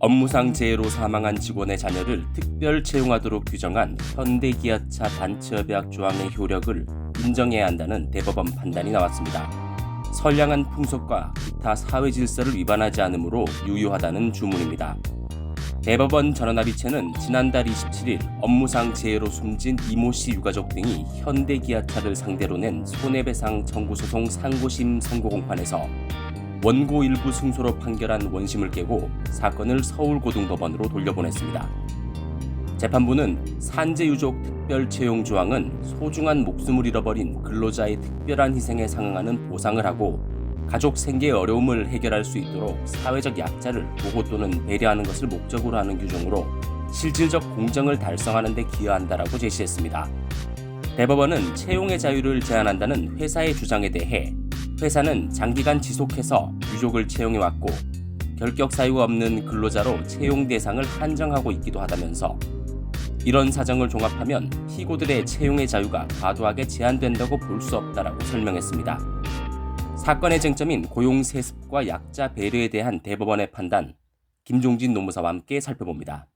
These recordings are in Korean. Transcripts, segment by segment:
업무상 재해로 사망한 직원의 자녀를 특별 채용하도록 규정한 현대기아차 단체협약 조항의 효력을 인정해야 한다는 대법원 판단이 나왔습니다. 선량한 풍속과 기타 사회 질서를 위반하지 않으므로 유효하다는 주문입니다. 대법원 전원합의체는 지난달 27일 업무상 재해로 숨진 이모 씨 유가족 등이 현대기아차를 상대로 낸 손해배상 청구 소송 상고심 선고 공판에서 원고 일부 승소로 판결한 원심을 깨고 사건을 서울고등법원으로 돌려보냈습니다. 재판부는 산재유족 특별 채용 조항은 소중한 목숨을 잃어버린 근로자의 특별한 희생에 상응하는 보상을 하고 가족 생계의 어려움을 해결할 수 있도록 사회적 약자를 보호 또는 배려하는 것을 목적으로 하는 규정으로 실질적 공정을 달성하는 데 기여한다라고 제시했습니다. 대법원은 채용의 자유를 제한한다는 회사의 주장에 대해 회사는 장기간 지속해서 유족을 채용해왔고 결격 사유가 없는 근로자로 채용 대상을 한정하고 있기도 하다면서 이런 사정을 종합하면 피고들의 채용의 자유가 과도하게 제한된다고 볼 수 없다라고 설명했습니다. 사건의 쟁점인 고용 세습과 약자 배려에 대한 대법원의 판단, 김종진 노무사와 함께 살펴봅니다.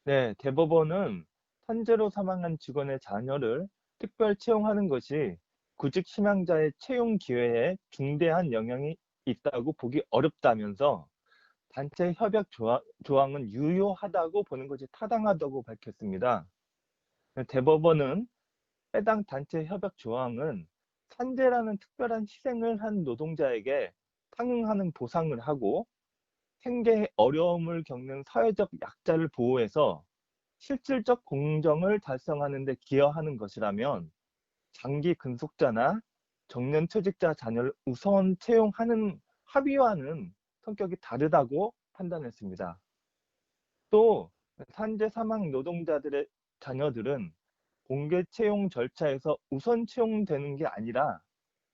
네, 대법원은 산재로 사망한 직원의 자녀를 특별 채용하는 것이 구직 희망자의 채용 기회에 중대한 영향이 있다고 보기 어렵다면서 단체 협약 조항은 유효하다고 보는 것이 타당하다고 밝혔습니다. 대법원은 해당 단체 협약 조항은 산재라는 특별한 희생을 한 노동자에게 상응하는 보상을 하고 생계에 어려움을 겪는 사회적 약자를 보호해서 실질적 공정을 달성하는 데 기여하는 것이라면 장기 근속자나 정년 퇴직자 자녀를 우선 채용하는 합의와는 성격이 다르다고 판단했습니다. 또 산재 사망 노동자들의 자녀들은 공개 채용 절차에서 우선 채용되는 게 아니라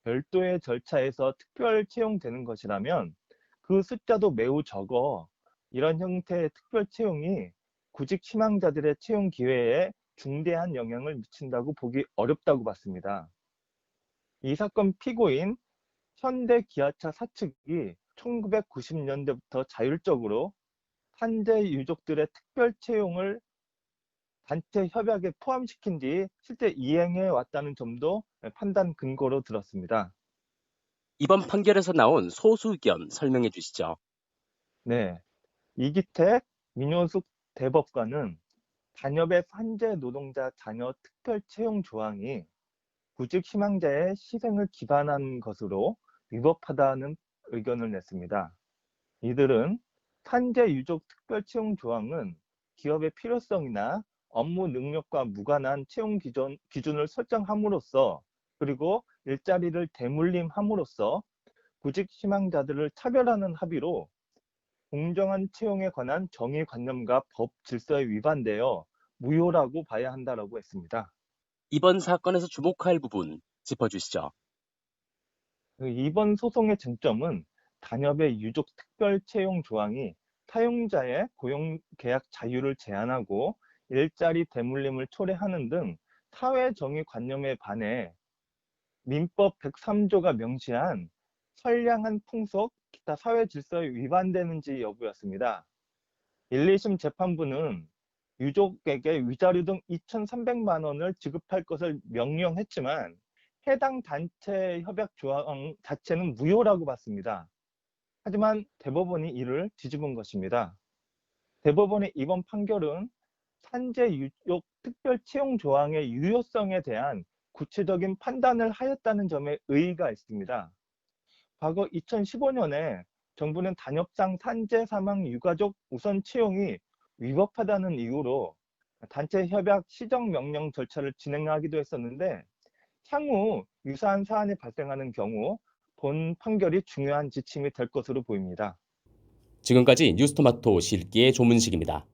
별도의 절차에서 특별 채용되는 것이라면 그 숫자도 매우 적어 이런 형태의 특별 채용이 구직 희망자들의 채용 기회에 중대한 영향을 미친다고 보기 어렵다고 봤습니다. 이 사건 피고인 현대기아차 사측이 1990년대부터 자율적으로 산재 유족들의 특별 채용을 단체 협약에 포함시킨 뒤 실제 이행해 왔다는 점도 판단 근거로 들었습니다. 이번 판결에서 나온 소수 의견 설명해 주시죠. 네, 이기택 민효숙 대법관은 단협의 산재 노동자 자녀 특별 채용 조항이 구직 희망자의 희생을 기반한 것으로 위법하다는 의견을 냈습니다. 이들은 산재 유족 특별 채용 조항은 기업의 필요성이나 업무 능력과 무관한 채용 기준을 설정함으로써 그리고 일자리를 대물림함으로써 구직 희망자들을 차별하는 합의로 공정한 채용에 관한 정의관념과 법 질서에 위반되어 무효라고 봐야 한다고 했습니다. 이번 사건에서 주목할 부분 짚어주시죠. 이번 소송의 쟁점은 단협의 유족 특별 채용 조항이 사용자의 고용 계약 자유를 제한하고 일자리 대물림을 초래하는 등 사회 정의 관념에 반해 민법 103조가 명시한 선량한 풍속, 기타 사회 질서에 위반되는지 여부였습니다. 1, 2심 재판부는 유족에게 위자료 등 2,300만 원을 지급할 것을 명령했지만 해당 단체 협약 조항 자체는 무효라고 봤습니다. 하지만 대법원이 이를 뒤집은 것입니다. 대법원의 이번 판결은 산재 유족 특별 채용 조항의 유효성에 대한 구체적인 판단을 하였다는 점에 의의가 있습니다. 과거 2015년에 정부는 단협상 산재 사망 유가족 우선 채용이 위법하다는 이유로 단체 협약 시정 명령 절차를 진행하기도 했었는데 향후 유사한 사안이 발생하는 경우 본 판결이 중요한 지침이 될 것으로 보입니다. 지금까지 뉴스토마토 실기의 조문식입니다.